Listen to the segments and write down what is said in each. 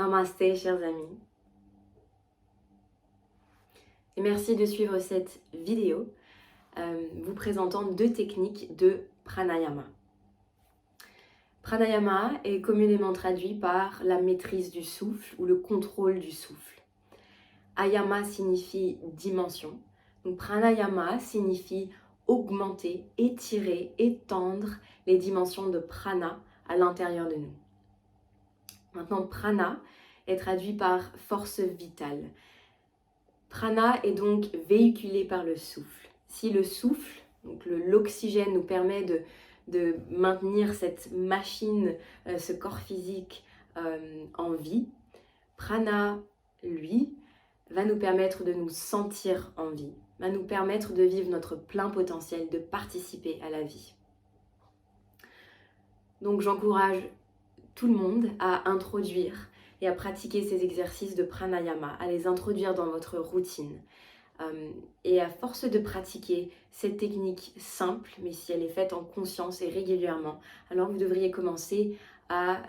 Namasté, chers amis. Et merci de suivre cette vidéo vous présentant 2 techniques de pranayama. Pranayama est communément traduit par la maîtrise du souffle ou le contrôle du souffle. Ayama signifie dimension. Donc pranayama signifie augmenter, étirer, étendre les dimensions de prana à l'intérieur de nous. Maintenant, prana est traduit par force vitale. Prana est donc véhiculé par le souffle. Si le souffle, donc l'oxygène, nous permet de maintenir cette machine, ce corps physique en vie, prana, lui, va nous permettre de nous sentir en vie, va nous permettre de vivre notre plein potentiel, de participer à la vie. Donc j'encourage tout le monde à introduire et à pratiquer ces exercices de pranayama, à les introduire dans votre routine. Et à force de pratiquer cette technique simple, mais si elle est faite en conscience et régulièrement, alors vous devriez commencer à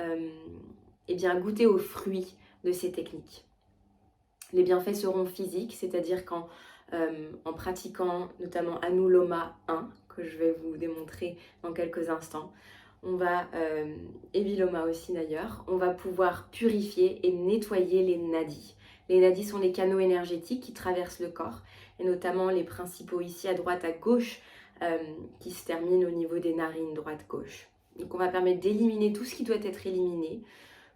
goûter aux fruits de ces techniques. Les bienfaits seront physiques, c'est-à-dire qu'en pratiquant notamment Anuloma 1, que je vais vous démontrer dans quelques instants, on va, et Viloma aussi d'ailleurs, on va pouvoir purifier et nettoyer les nadis. Les nadis sont les canaux énergétiques qui traversent le corps, et notamment les principaux ici à droite, à gauche, qui se terminent au niveau des narines droite-gauche. Donc on va permettre d'éliminer tout ce qui doit être éliminé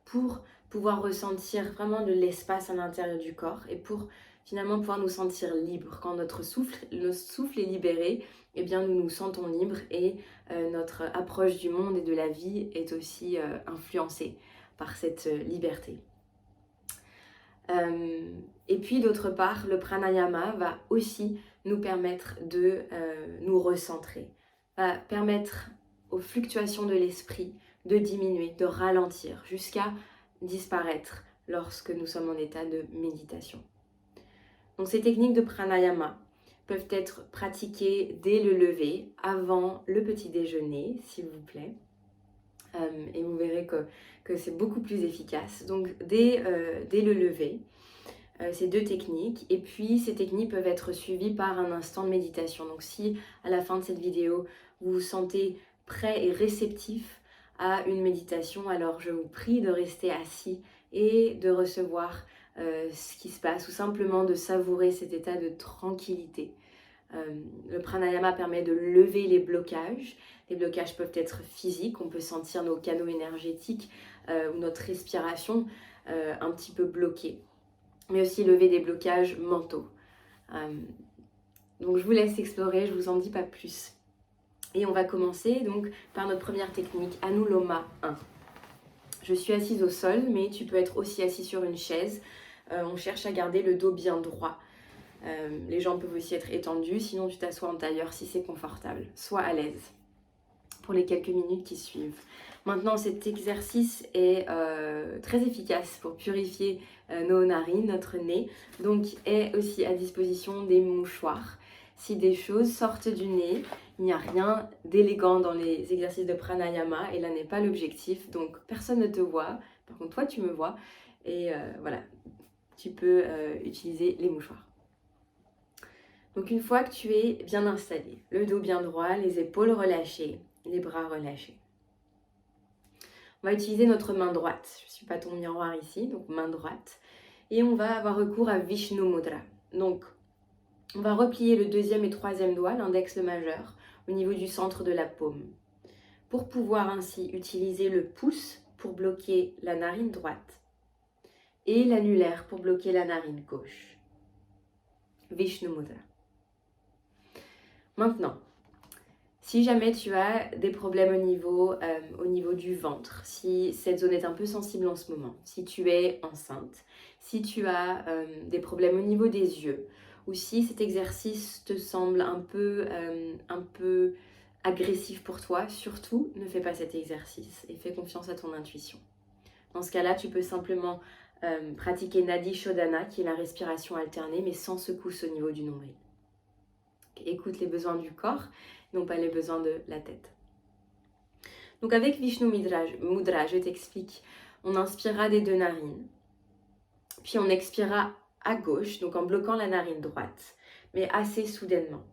pour pouvoir ressentir vraiment de l'espace à l'intérieur du corps et pour finalement pouvoir nous sentir libres. Quand notre souffle est libéré, eh bien nous nous sentons libres et notre approche du monde et de la vie est aussi influencée par cette liberté. Et puis d'autre part, le pranayama va aussi nous permettre de nous recentrer, va permettre aux fluctuations de l'esprit de diminuer, de ralentir jusqu'à disparaître lorsque nous sommes en état de méditation. Donc ces techniques de pranayama peuvent être pratiquées dès le lever, avant le petit déjeuner, s'il vous plaît. Et vous verrez que c'est beaucoup plus efficace. Donc dès le lever, ces 2 techniques. Et puis ces techniques peuvent être suivies par un instant de méditation. Donc si à la fin de cette vidéo, vous vous sentez prêt et réceptif à une méditation, alors je vous prie de rester assis et de recevoir ce qui se passe, ou simplement de savourer cet état de tranquillité. Le pranayama permet de lever les blocages. Les blocages peuvent être physiques, on peut sentir nos canaux énergétiques ou notre respiration un petit peu bloquée, mais aussi lever des blocages mentaux. Donc je vous laisse explorer, je ne vous en dis pas plus. Et on va commencer donc par notre première technique, Anuloma 1. Je suis assise au sol, mais tu peux être aussi assis sur une chaise. On cherche à garder le dos bien droit. Les jambes peuvent aussi être étendues, sinon tu t'assois en tailleur si c'est confortable. Sois à l'aise pour les quelques minutes qui suivent. Maintenant, cet exercice est très efficace pour purifier nos narines, notre nez, donc est aussi à disposition des mouchoirs. Si des choses sortent du nez, il n'y a rien d'élégant dans les exercices de pranayama et là n'est pas l'objectif, donc personne ne te voit, par contre toi tu me vois et voilà, tu peux utiliser les mouchoirs. Donc une fois que tu es bien installé, le dos bien droit, les épaules relâchées, les bras relâchés. On va utiliser notre main droite. Je ne suis pas ton miroir ici, donc main droite. Et on va avoir recours à Vishnu Mudra. Donc on va replier le 2e et 3e doigt, l'index le majeur, au niveau du centre de la paume. Pour pouvoir ainsi utiliser le pouce pour bloquer la narine droite et l'annulaire pour bloquer la narine gauche. Vishnu Mudra. Maintenant, si jamais tu as des problèmes au niveau du ventre, si cette zone est un peu sensible en ce moment, si tu es enceinte, si tu as des problèmes au niveau des yeux, ou si cet exercice te semble un peu agressif pour toi, surtout ne fais pas cet exercice et fais confiance à ton intuition. Dans ce cas-là, tu peux simplement pratiquer Nadi Shodhana, qui est la respiration alternée, mais sans secousse au niveau du nombril. Écoute les besoins du corps, non pas les besoins de la tête. Donc avec Vishnu Mudra, je t'explique, on inspirera des 2 narines, Puis on expirera à gauche, donc en bloquant la narine droite, mais assez soudainement.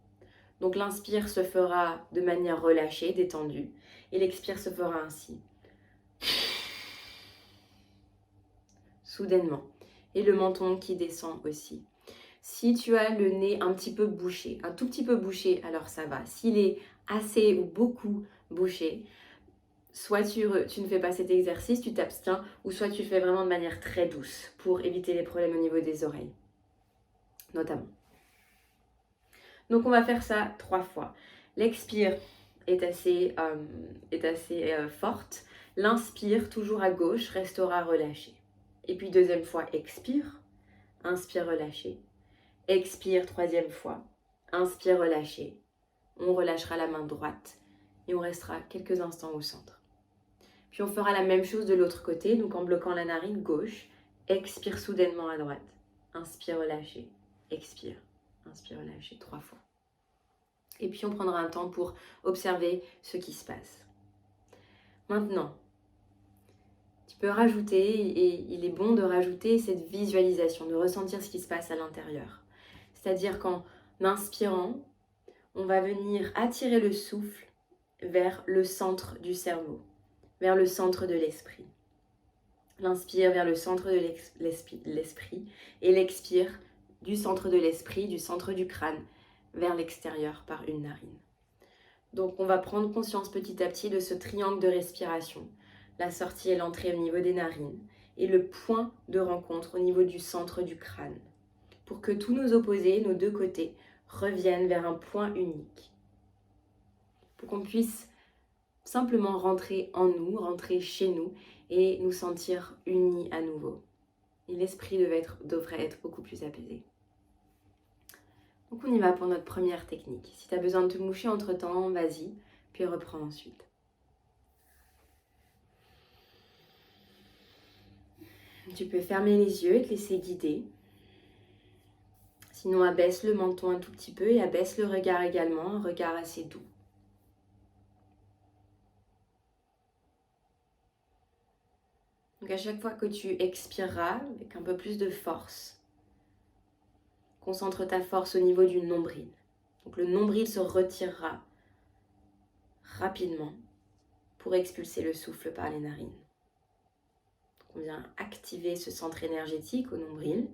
Donc l'inspire se fera de manière relâchée, détendue, et l'expire se fera ainsi. Soudainement. Et le menton qui descend aussi. Si tu as le nez un petit peu bouché, un tout petit peu bouché, alors ça va. S'il est assez ou beaucoup bouché, soit tu ne fais pas cet exercice, tu t'abstiens, ou soit tu le fais vraiment de manière très douce pour éviter les problèmes au niveau des oreilles, notamment. Donc on va faire ça 3 fois. L'expire est assez forte. L'inspire, toujours à gauche, restera relâché. Et puis deuxième fois, expire. Inspire, relâché. Expire, troisième fois. Inspire, relâché. On relâchera la main droite et on restera quelques instants au centre. Puis on fera la même chose de l'autre côté, donc en bloquant la narine gauche. Expire soudainement à droite. Inspire, relâché. Expire. Inspire, relâché 3 fois. Et puis on prendra un temps pour observer ce qui se passe. Maintenant, tu peux rajouter, et il est bon de rajouter cette visualisation, de ressentir ce qui se passe à l'intérieur. C'est-à-dire qu'en inspirant, on va venir attirer le souffle vers le centre du cerveau, vers le centre de l'esprit. L'inspire vers le centre de l'esprit et l'expire du centre de l'esprit, du centre du crâne, vers l'extérieur par une narine. Donc on va prendre conscience petit à petit de ce triangle de respiration, la sortie et l'entrée au niveau des narines et le point de rencontre au niveau du centre du crâne, pour que tous nos opposés, nos deux côtés, reviennent vers un point unique, pour qu'on puisse simplement rentrer en nous, rentrer chez nous et nous sentir unis à nouveau. Et l'esprit devrait être beaucoup plus apaisé. Donc on y va pour notre première technique. Si tu as besoin de te moucher entre-temps, vas-y, puis reprends ensuite. Tu peux fermer les yeux et te laisser guider. Sinon, abaisse le menton un tout petit peu et abaisse le regard également, un regard assez doux. Donc à chaque fois que tu expireras avec un peu plus de force, concentre ta force au niveau du nombril. Donc le nombril se retirera rapidement pour expulser le souffle par les narines. Donc on vient activer ce centre énergétique au nombril.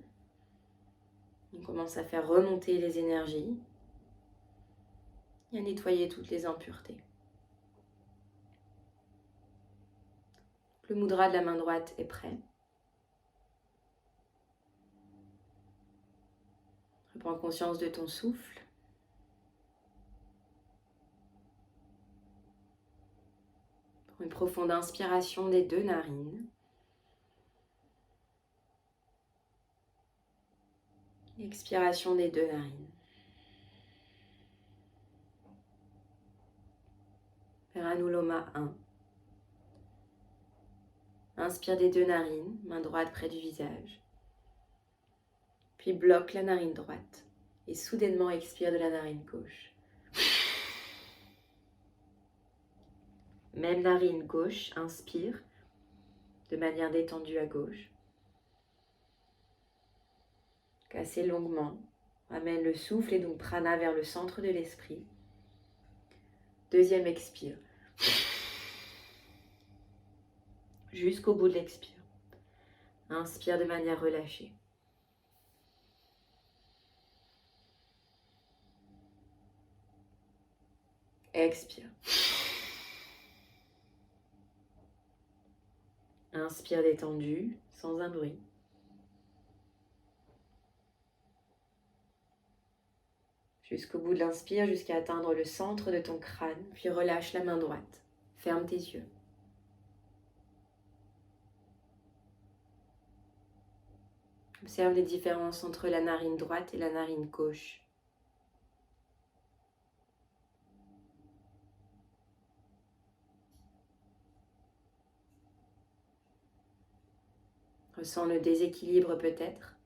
On commence à faire remonter les énergies et à nettoyer toutes les impuretés. Le mudra de la main droite est prêt. Reprends conscience de ton souffle. Prends une profonde inspiration des deux narines. Expiration des deux narines. Vers Anuloma 1. Inspire des deux narines, main droite près du visage. Puis bloque la narine droite et soudainement expire de la narine gauche. Même narine gauche, inspire de manière détendue à gauche. Assez longuement, amène le souffle et donc prana vers le centre de l'esprit. Deuxième expire. Jusqu'au bout de l'expire. Inspire de manière relâchée. Expire. Inspire détendu, sans un bruit. Jusqu'au bout de l'inspire, jusqu'à atteindre le centre de ton crâne, puis relâche la main droite. Ferme tes yeux. Observe les différences entre la narine droite et la narine gauche. Ressens le déséquilibre peut-être.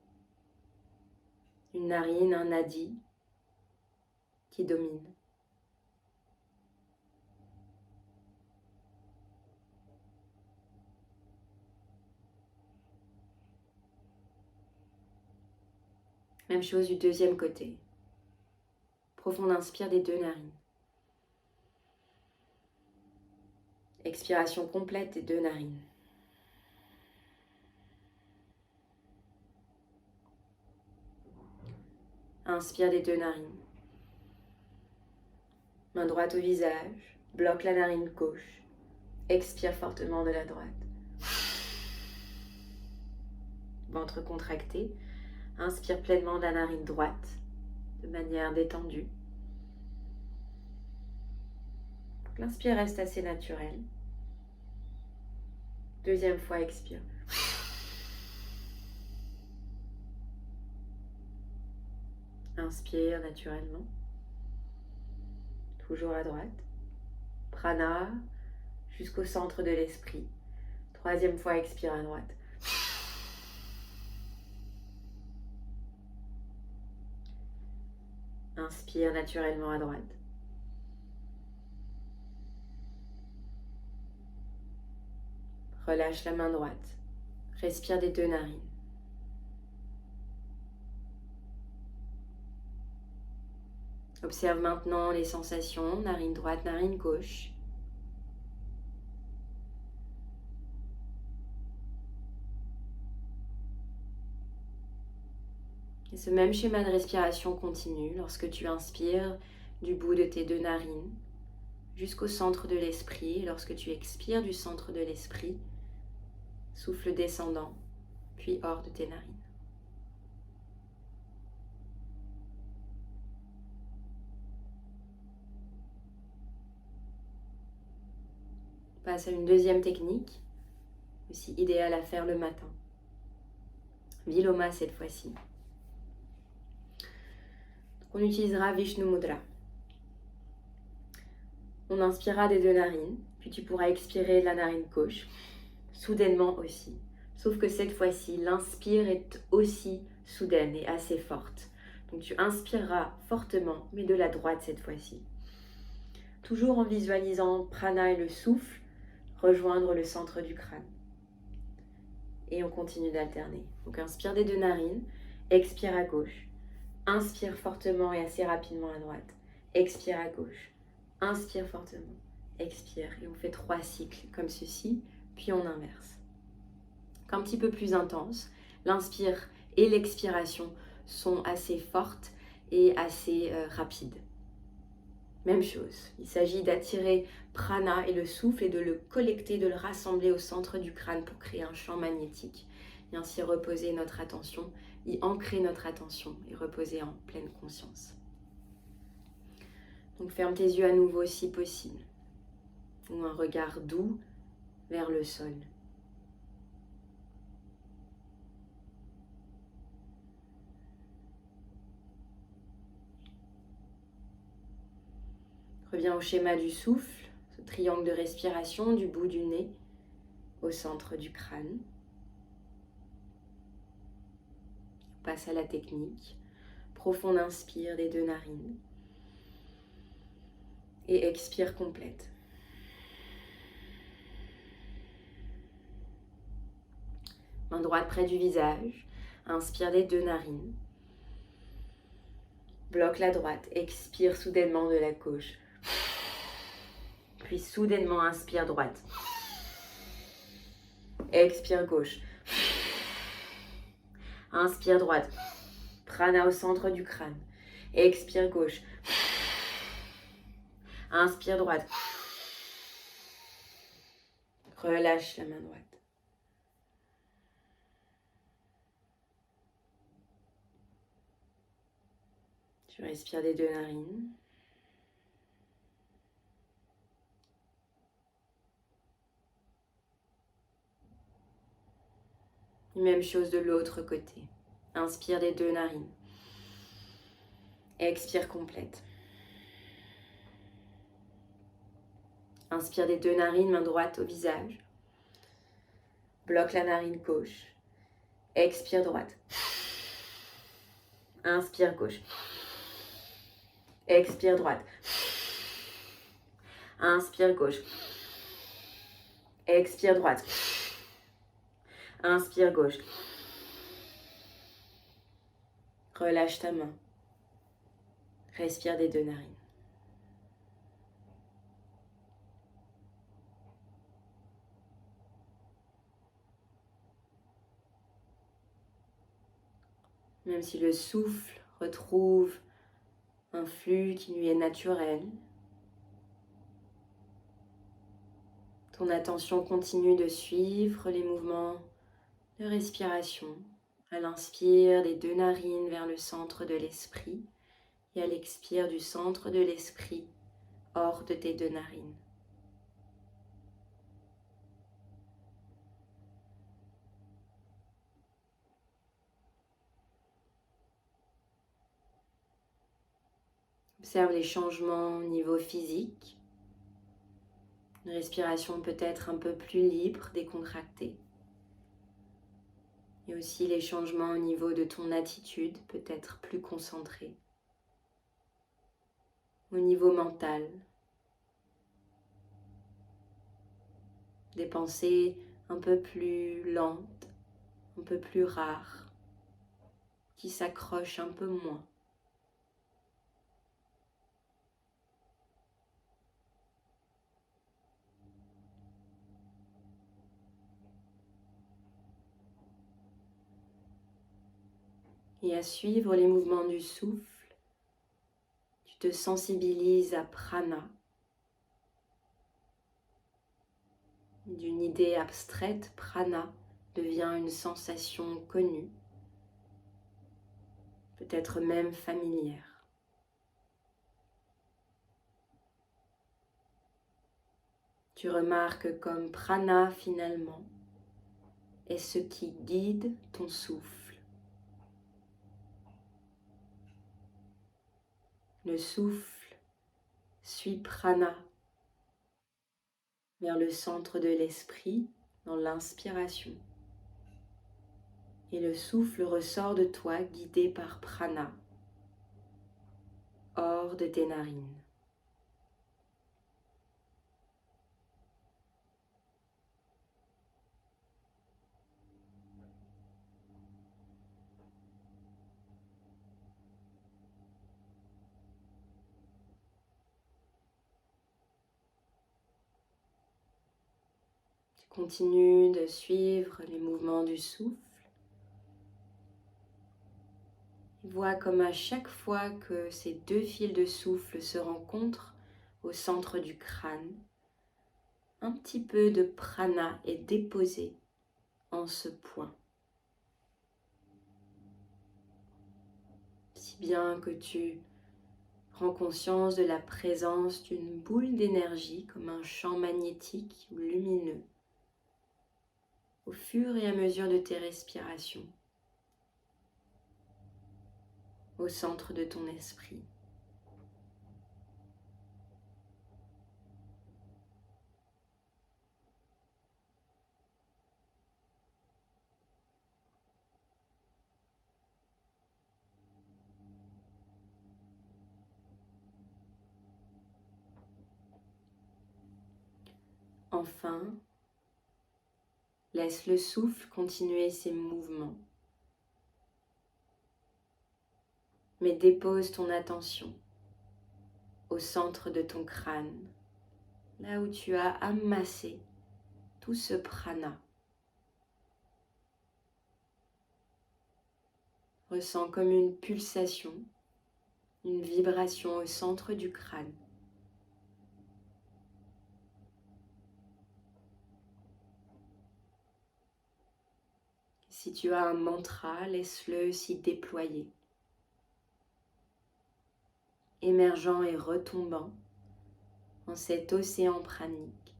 Une narine, un nadi qui domine. Même chose du deuxième côté. Profond inspire des 2 narines. Expiration complète des 2 narines. Inspire des 2 narines. Main droite au visage, bloque la narine gauche. Expire fortement de la droite. Ventre contracté. Inspire pleinement de la narine droite, de manière détendue. L'inspire reste assez naturel. Deuxième fois, expire. Inspire naturellement. Toujours à droite. Prana jusqu'au centre de l'esprit. Troisième fois, expire à droite. Inspire naturellement à droite. Relâche la main droite. Respire des 2 narines. Observe maintenant les sensations, narine droite, narine gauche. Et ce même schéma de respiration continue lorsque tu inspires du bout de tes 2 narines jusqu'au centre de l'esprit. Et lorsque tu expires du centre de l'esprit, souffle descendant, puis hors de tes narines. On passe à une deuxième technique, aussi idéale à faire le matin. Viloma cette fois-ci. On utilisera Vishnu Mudra. On inspirera des 2 narines, puis tu pourras expirer de la narine gauche, soudainement aussi. Sauf que cette fois-ci, l'inspire est aussi soudaine et assez forte. Donc tu inspireras fortement, mais de la droite cette fois-ci. Toujours en visualisant prana et le souffle rejoindre le centre du crâne. Et on continue d'alterner. Donc inspire des 2 narines, expire à gauche. Inspire fortement et assez rapidement à droite. Expire à gauche. Inspire fortement. Expire. Et on fait 3 cycles comme ceci, puis on inverse. Un petit peu plus intense. L'inspire et l'expiration sont assez fortes et assez rapides. Même chose. Il s'agit d'attirer prana et le souffle et de le collecter, de le rassembler au centre du crâne pour créer un champ magnétique. Et ainsi reposer notre attention, y ancrer notre attention et reposer en pleine conscience. Donc ferme tes yeux à nouveau si possible. Ou un regard doux vers le sol. Reviens au schéma du souffle, ce triangle de respiration du bout du nez au centre du crâne. On passe à la technique. Profond inspire des 2 narines. Et expire complète. Main droite près du visage. Inspire des 2 narines. Bloque la droite. Expire soudainement de la gauche. Puis soudainement inspire droite. Expire gauche. Inspire droite. Prana au centre du crâne. Expire gauche. Inspire droite. Relâche la main droite. Tu respires des 2 narines. Même chose de l'autre côté. Inspire des 2 narines. Expire complète. Inspire des 2 narines, main droite au visage. Bloque la narine gauche. Expire droite. Inspire gauche. Expire droite. Inspire gauche. Expire droite. Inspire gauche. Relâche ta main. Respire des 2 narines. Même si le souffle retrouve un flux qui lui est naturel, ton attention continue de suivre les mouvements de respiration. À l'inspire des 2 narines vers le centre de l'esprit et à l'expire du centre de l'esprit hors de tes 2 narines. Observe les changements au niveau physique. Une respiration peut-être un peu plus libre, décontractée. Et aussi les changements au niveau de ton attitude, peut-être plus concentrée. Au niveau mental. Des pensées un peu plus lentes, un peu plus rares, qui s'accrochent un peu moins. Et à suivre les mouvements du souffle, tu te sensibilises à prana. D'une idée abstraite, prana devient une sensation connue, peut-être même familière. Tu remarques comme prana finalement est ce qui guide ton souffle. Le souffle suit prana vers le centre de l'esprit dans l'inspiration. Et le souffle ressort de toi guidé par prana, hors de tes narines. Tu continues de suivre les mouvements du souffle. Vois comme à chaque fois que ces 2 fils de souffle se rencontrent au centre du crâne, un petit peu de prana est déposé en ce point. Si bien que tu prends conscience de la présence d'une boule d'énergie comme un champ magnétique ou lumineux au fur et à mesure de tes respirations au centre de ton esprit. Enfin, laisse le souffle continuer ses mouvements, mais dépose ton attention au centre de ton crâne, là où tu as amassé tout ce prana. Ressens comme une pulsation, une vibration au centre du crâne. Si tu as un mantra, laisse-le s'y déployer, émergeant et retombant en cet océan pranique.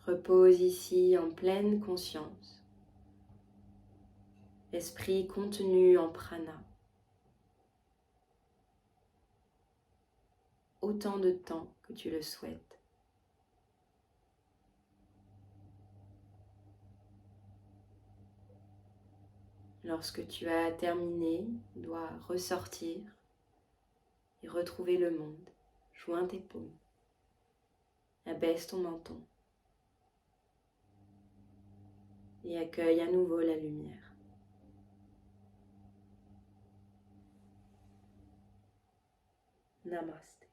Repose ici en pleine conscience, esprit contenu en prana, autant de temps que tu le souhaites. Lorsque tu as terminé, tu dois ressortir et retrouver le monde. Joins tes paumes. Abaisse ton menton. Et accueille à nouveau la lumière. Namaste.